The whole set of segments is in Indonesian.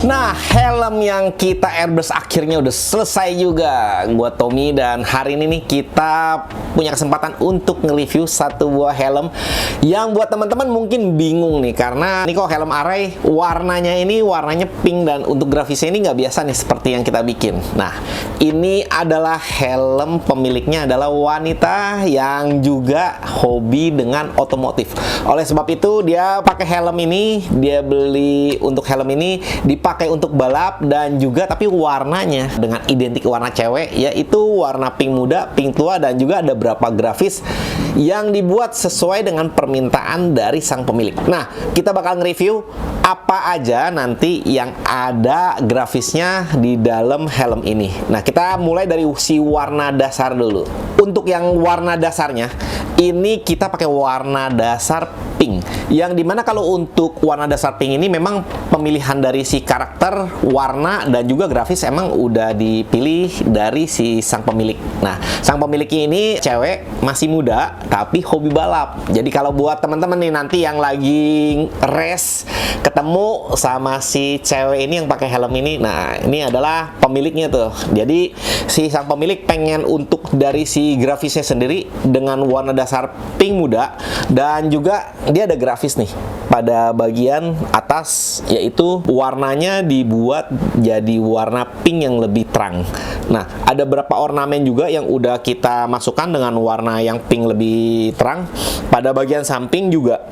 Nah, helm yang kita airbrush akhirnya udah selesai juga. Gua Tommy, dan hari ini nih kita punya kesempatan untuk nge-review satu buah helm yang buat teman-teman mungkin bingung nih, karena ini kok helm Array warnanya pink, dan untuk grafisnya ini nggak biasa nih seperti yang kita bikin. Nah, ini adalah helm pemiliknya adalah wanita yang juga hobi dengan otomotif. Oleh sebab itu dia pakai helm ini, dia beli untuk helm ini dipakai untuk balap, dan juga tapi warnanya dengan identik warna cewek, yaitu warna pink muda, pink tua, dan juga ada beberapa grafis yang dibuat sesuai dengan permintaan dari sang pemilik. Nah, kita bakal nge-review apa aja nanti yang ada grafisnya di dalam helm ini. Nah, kita mulai dari si warna dasar dulu. Untuk yang warna dasarnya, ini kita pakai warna dasar pink, yang dimana kalau untuk warna dasar pink ini memang pemilihan dari si karakter, warna, dan juga grafis emang udah dipilih dari si sang pemilik. Nah, sang pemilik ini cewek, masih muda, tapi hobi balap. Jadi kalau buat teman-teman nih nanti yang lagi race ketemu sama si cewek ini yang pakai helm ini, nah ini adalah pemiliknya tuh. Jadi si sang pemilik pengen untuk dari si grafisnya sendiri dengan warna dasar pink muda, dan juga dia ada grafis nih pada bagian atas, yaitu warnanya dibuat jadi warna pink yang lebih terang. Nah, ada beberapa ornamen juga yang udah kita masukkan dengan warna yang pink lebih terang pada bagian samping juga,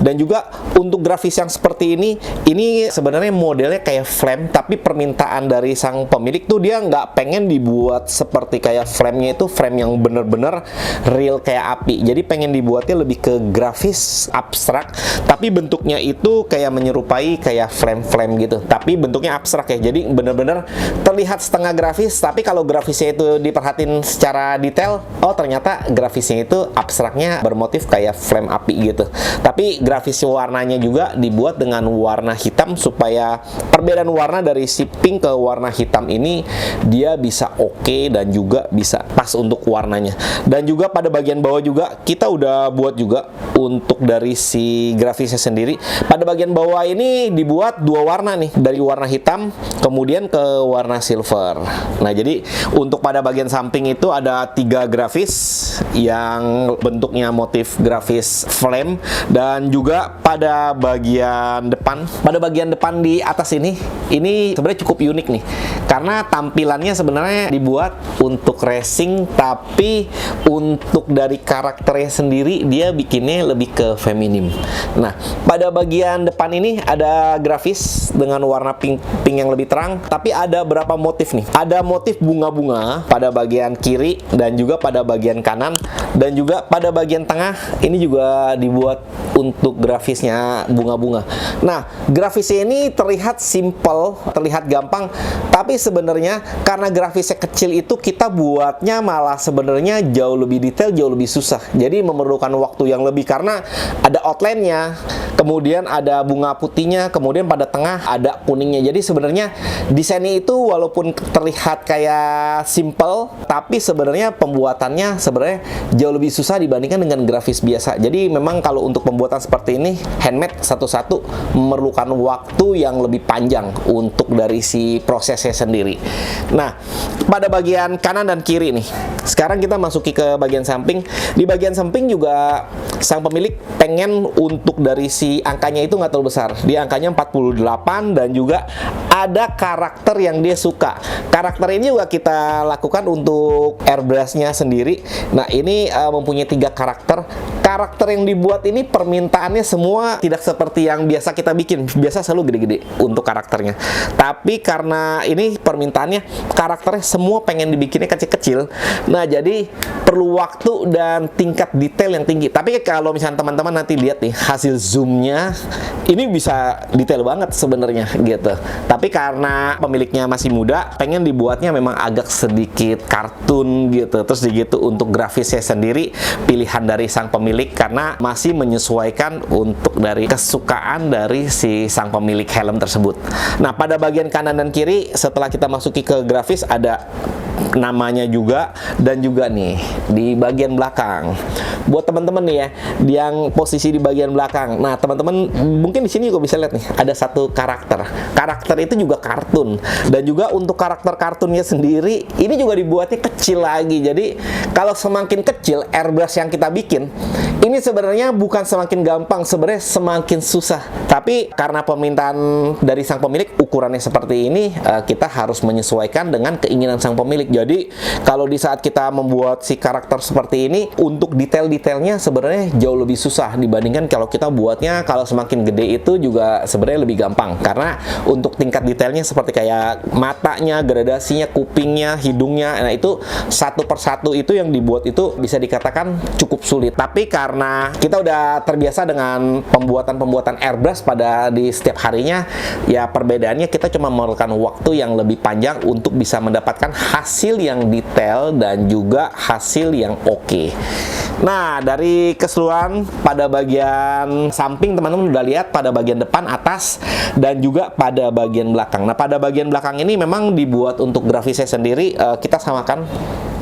dan juga untuk grafis yang seperti ini sebenarnya modelnya kayak flame, tapi permintaan dari sang pemilik tuh dia nggak pengen dibuat seperti kayak flame-nya itu frame yang bener-bener real kayak api. Jadi pengen dibuatnya lebih ke grafis abstrak, tapi bentuknya itu kayak menyerupai kayak flame-flame gitu, tapi bentuknya abstrak ya. Jadi bener-bener terlihat setengah grafis, tapi kalau grafisnya itu diperhatiin secara detail, oh ternyata grafisnya itu abstraknya bermotif kayak flame api gitu. Tapi grafis warnanya juga dibuat dengan warna hitam, supaya perbedaan warna dari si pink ke warna hitam ini dia bisa oke dan juga bisa pas untuk warnanya. Dan juga pada bagian bawah juga kita udah buat juga untuk dari si grafisnya sendiri. Pada bagian bawah ini dibuat dua warna nih, dari warna hitam kemudian ke warna silver. Nah, jadi untuk pada bagian samping itu ada 3 grafis yang bentuknya motif grafis flame, dan juga pada bagian depan di atas ini sebenarnya cukup unik nih, karena tampilannya sebenarnya dibuat untuk racing, tapi untuk dari karakternya sendiri dia bikinnya lebih ke feminim. Nah, pada bagian depan ini ada grafis dengan warna pink yang lebih terang, tapi ada berapa motif nih. Ada motif bunga-bunga pada bagian kiri dan juga pada bagian kanan, dan juga pada bagian tengah ini juga dibuat untuk grafisnya bunga-bunga. Nah, grafisnya ini terlihat simple, terlihat gampang, tapi sebenarnya karena grafisnya kecil itu kita buatnya malah sebenarnya jauh lebih detail, jauh lebih susah. Jadi memerlukan waktu yang lebih karena ada outline-nya, kemudian ada bunga putihnya, kemudian pada tengah ada kuningnya. Jadi sebenarnya desainnya itu walaupun terlihat kayak simple, tapi sebenarnya pembuatannya sebenarnya jauh lebih susah dibandingkan dengan grafis biasa. Jadi memang kalau untuk pembuatan seperti ini handmade satu-satu memerlukan waktu yang lebih panjang untuk dari si prosesnya sendiri. Nah, pada bagian kanan dan kiri nih, sekarang kita masuki ke bagian samping. Di bagian samping juga sang pemilik pengen untuk dari si angkanya itu nggak terlalu besar. Dia angkanya 48, dan juga ada karakter yang dia suka. Karakter ini juga kita lakukan untuk airbrushnya sendiri. Nah, ini mempunyai 3 karakter. Karakter yang dibuat ini permintaannya semua tidak seperti yang biasa kita bikin. Biasa selalu gede-gede untuk karakternya. Tapi karena ini permintaannya karakternya semua pengen dibikinnya kecil-kecil. Nah, jadi perlu waktu dan tingkat detail yang tinggi. Tapi kalau misalnya teman-teman nanti lihat nih hasil zoomnya, ini bisa detail banget sebenarnya gitu. Tapi karena pemiliknya masih muda, pengen dibuatnya memang agak sedikit kartun gitu. Terus gitu untuk grafisnya sendiri pilihan dari sang pemilik pemilik karena masih menyesuaikan untuk dari kesukaan dari si sang pemilik helm tersebut. Nah, pada bagian kanan dan kiri setelah kita masuki ke grafis ada namanya juga, dan juga nih di bagian belakang buat teman-teman nih ya yang posisi di bagian belakang. Nah, teman-teman mungkin di sini juga bisa lihat nih ada satu karakter itu juga kartun, dan juga untuk karakter kartunnya sendiri ini juga dibuatnya kecil lagi. Jadi kalau semakin kecil airbrush yang kita bikin ini sebenarnya bukan semakin gampang, sebenarnya semakin susah. Tapi karena permintaan dari sang pemilik ukurannya seperti ini, kita harus menyesuaikan dengan keinginan sang pemilik. Jadi kalau di saat kita membuat si karakter seperti ini, untuk detail-detailnya sebenarnya jauh lebih susah dibandingkan kalau kita buatnya kalau semakin gede itu juga sebenarnya lebih gampang. Karena untuk tingkat detailnya seperti kayak matanya, gradasinya, kupingnya, hidungnya, nah itu satu persatu itu yang dibuat itu bisa dikatakan cukup sulit. Tapi karena kita udah terbiasa dengan pembuatan airbrush pada di setiap harinya, ya perbedaannya kita cuma memerlukan waktu yang lebih panjang untuk bisa mendapatkan hasil yang detail dan juga hasil yang oke. Nah, dari keseluruhan pada bagian samping teman-teman udah lihat, pada bagian depan, atas, dan juga pada bagian belakang. Nah, pada bagian belakang ini memang dibuat untuk grafisnya sendiri, kita samakan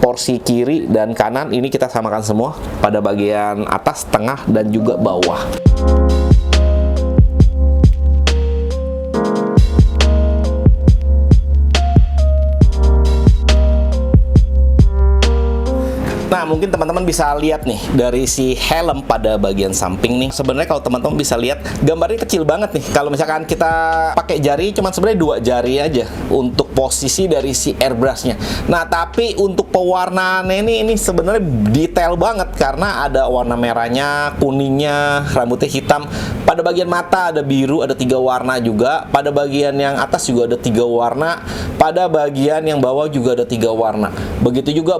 porsi kiri dan kanan ini kita samakan semua pada bagian atas, tengah, dan juga bawah. Nah, mungkin teman-teman bisa lihat nih dari si helm pada bagian samping nih. Sebenarnya kalau teman-teman bisa lihat gambarnya kecil banget nih. Kalau misalkan kita pakai jari, cuman sebenarnya 2 jari aja untuk posisi dari si airbrushnya. Nah, tapi untuk pewarnaannya ini sebenarnya detail banget karena ada warna merahnya, kuningnya, rambutnya hitam. Pada bagian mata ada biru, ada 3 warna juga. Pada bagian yang atas juga ada 3 warna. Pada bagian yang bawah juga ada 3 warna. Begitu juga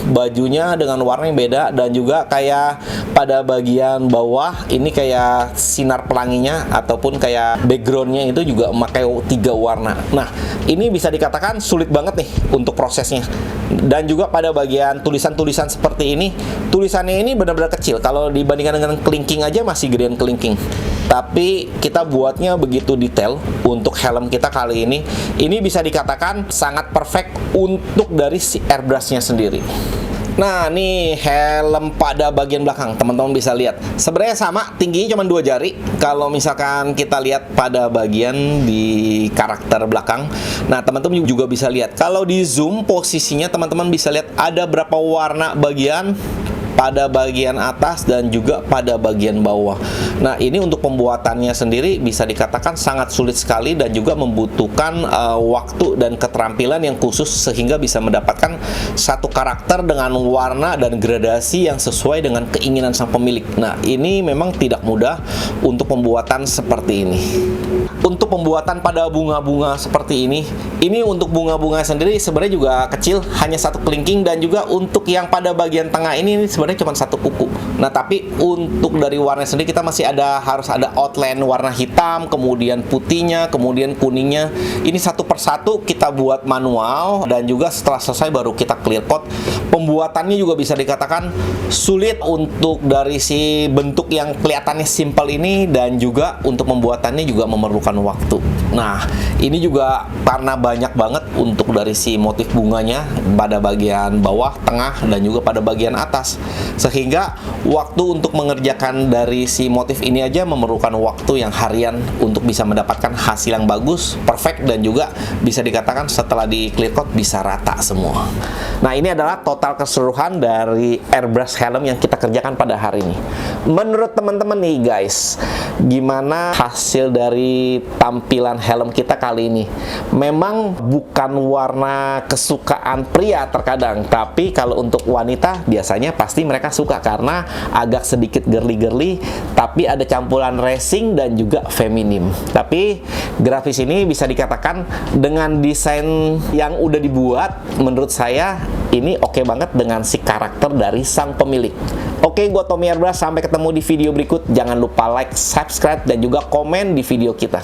bajunya dengan warna yang beda, dan juga kayak pada bagian bawah ini kayak sinar pelanginya ataupun kayak backgroundnya itu juga memakai 3 warna. Nah, ini bisa dikatakan sulit banget nih untuk prosesnya. Dan juga pada bagian tulisan-tulisan seperti ini, tulisannya ini benar-benar kecil. Kalau dibandingkan dengan kelingking aja masih gedean kelingking. Tapi kita buatnya begitu detail untuk helm kita kali ini. Ini bisa dikatakan sangat perfect untuk dari si airbrushnya sendiri. Nah, nih helm pada bagian belakang, teman-teman bisa lihat. Sebenarnya sama, tingginya cuma 2 jari. Kalau misalkan kita lihat pada bagian di karakter belakang. Nah, teman-teman juga bisa lihat. Kalau di zoom posisinya, teman-teman bisa lihat ada berapa warna bagian pada bagian atas dan juga pada bagian bawah. Nah, ini untuk pembuatannya sendiri bisa dikatakan sangat sulit sekali dan juga membutuhkan waktu dan keterampilan yang khusus sehingga bisa mendapatkan satu karakter dengan warna dan gradasi yang sesuai dengan keinginan sang pemilik. Nah, ini memang tidak mudah untuk pembuatan seperti ini. Untuk pembuatan pada bunga-bunga seperti ini untuk bunga-bunga sendiri sebenarnya juga kecil, hanya 1 kelingking, dan juga untuk yang pada bagian tengah ini sebenarnya cuma 1 kuku. Nah, tapi untuk dari warna sendiri kita masih harus ada outline warna hitam, kemudian putihnya, kemudian kuningnya. Ini satu persatu kita buat manual, dan juga setelah selesai baru kita clear coat. Pembuatannya juga bisa dikatakan sulit untuk dari si bentuk yang kelihatannya simple ini, dan juga untuk pembuatannya juga memerlukan waktu. Nah, ini juga karena banyak banget untuk dari si motif bunganya pada bagian bawah, tengah, dan juga pada bagian atas, sehingga waktu untuk mengerjakan dari si motif ini aja memerlukan waktu yang harian untuk bisa mendapatkan hasil yang bagus, perfect, dan juga bisa dikatakan setelah di clear coat bisa rata semua. Nah, ini adalah total keseluruhan dari airbrush helm yang kita kerjakan pada hari ini. Menurut teman-teman nih guys, gimana hasil dari tampilan helm kita kali ini? Memang bukan warna kesukaan pria terkadang, tapi kalau untuk wanita biasanya pasti mereka suka karena agak sedikit girly-girly, tapi ada campuran racing dan juga feminim. Tapi grafis ini bisa dikatakan dengan desain yang udah dibuat, menurut saya ini oke banget dengan si karakter dari sang pemilik. Oke, gua Tommy Airbrush, sampai ketemu di video berikut. Jangan lupa like, subscribe, dan juga komen di video kita.